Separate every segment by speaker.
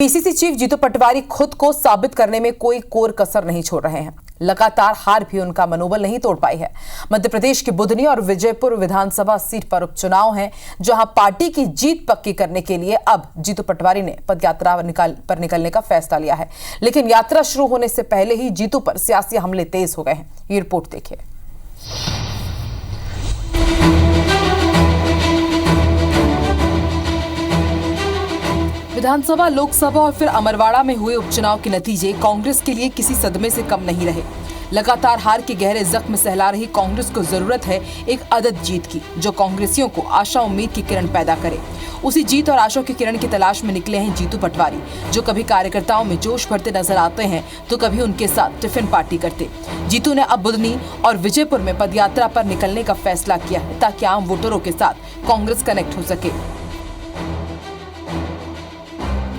Speaker 1: PCC chief Jitu Patwari खुद को साबित करने में कोई कोर कसर नहीं छोड़ रहे हैं। लगातार हार भी उनका मनोबल नहीं तोड़ पाई है। मध्य प्रदेश की बुधनी और विजयपुर विधानसभा सीट पर उपचुनाव हैं, जहां पार्टी की जीत पक्की करने के लिए अब जीतू पटवारी ने पदयात्रा पर निकलने का फैसला लिया है। लेकिन यात्रा शुरू होने से पहले ही जीतू पर सियासी हमले तेज हो गए हैं। ये रिपोर्ट देखिए। विधानसभा, लोकसभा और फिर अमरवाड़ा में हुए उपचुनाव के नतीजे कांग्रेस के लिए किसी सदमे से कम नहीं रहे। लगातार हार के गहरे जख्म सहला रही कांग्रेस को जरूरत है एक अदद जीत की, जो कांग्रेसियों को आशा उम्मीद की किरण पैदा करे। उसी जीत और आशा की किरण की तलाश में निकले हैं जीतू पटवारी, जो कभी कार्यकर्ताओं में जोश भरते नजर आते हैं तो कभी उनके साथ टिफिन पार्टी करते। जीतू ने अब बुधनी और विजयपुर में पदयात्रा पर निकलने का फैसला किया है, ताकि आम वोटरों के साथ कांग्रेस कनेक्ट हो सके।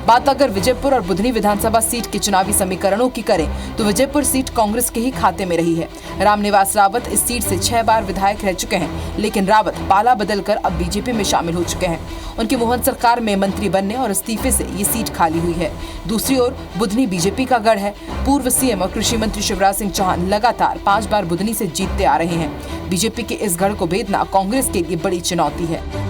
Speaker 1: बात अगर विजयपुर और बुधनी विधानसभा सीट के चुनावी समीकरणों की करें तो विजयपुर सीट कांग्रेस के ही खाते में रही है। रामनिवास रावत इस सीट से 6 बार विधायक रह चुके हैं, लेकिन रावत पाला बदलकर अब बीजेपी में शामिल हो चुके हैं। उनकी मोहन सरकार में मंत्री बनने और इस्तीफे से ये सीट खाली हुई है। दूसरी ओर बुधनी बीजेपी का गढ़ है। पूर्व सीएम और कृषि मंत्री शिवराज सिंह चौहान लगातार 5 बार बुधनी से जीतते आ रहे हैं। बीजेपी के इस गढ़ को भेदना कांग्रेस के लिए बड़ी चुनौती है।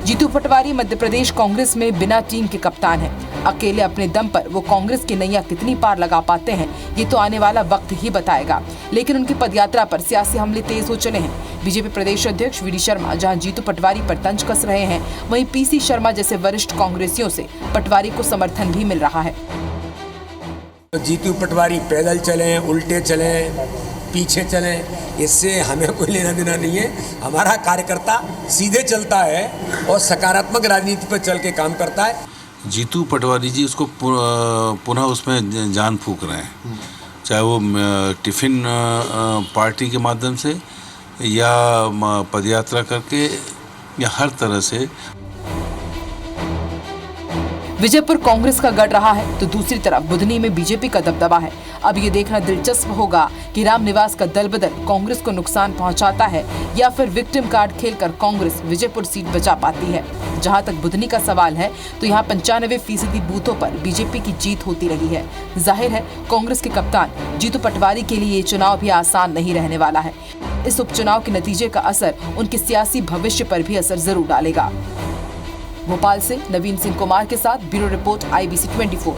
Speaker 1: जीतू पटवारी मध्य प्रदेश कांग्रेस में बिना टीम के कप्तान हैं। अकेले अपने दम पर वो कांग्रेस की नैया कितनी पार लगा पाते हैं, ये तो आने वाला वक्त ही बताएगा। लेकिन उनकी पदयात्रा पर सियासी हमले तेज हो चले हैं। बीजेपी प्रदेश अध्यक्ष वीडी शर्मा जहां जीतू पटवारी पर तंज कस रहे हैं, वहीं पीसी शर्मा जैसे वरिष्ठ कांग्रेसियों से पटवारी को समर्थन भी मिल रहा है।
Speaker 2: जीतू पटवारी पैदल चले, उल्टे चले, पीछे चले, इससे हमें कोई लेना देना नहीं है। हमारा कार्यकर्ता सीधे चलता है और सकारात्मक राजनीति पर चल के काम करता है।
Speaker 3: जीतू पटवारी जी उसको पुनः उसमें जान फूंक रहे हैं, चाहे वो टिफिन पार्टी के माध्यम से या पदयात्रा करके या हर तरह से।
Speaker 1: विजयपुर कांग्रेस का गढ़ रहा है तो दूसरी तरफ बुधनी में बीजेपी का दबदबा है। अब ये देखना दिलचस्प होगा कि रामनिवास का दल बदल कांग्रेस को नुकसान पहुंचाता है या फिर विक्टिम कार्ड खेलकर कांग्रेस विजयपुर सीट बचा पाती है। जहां तक बुधनी का सवाल है तो यहां 95% बूथों पर बीजेपी की जीत होती रही है। जाहिर है कांग्रेस के कप्तान जीतू पटवारी के लिए ये चुनाव भी आसान नहीं रहने वाला है। इस उपचुनाव के नतीजे का असर उनके सियासी भविष्य पर भी असर जरूर डालेगा। भोपाल से नवीन सिंह कुमार के साथ ब्यूरो रिपोर्ट IBC 24।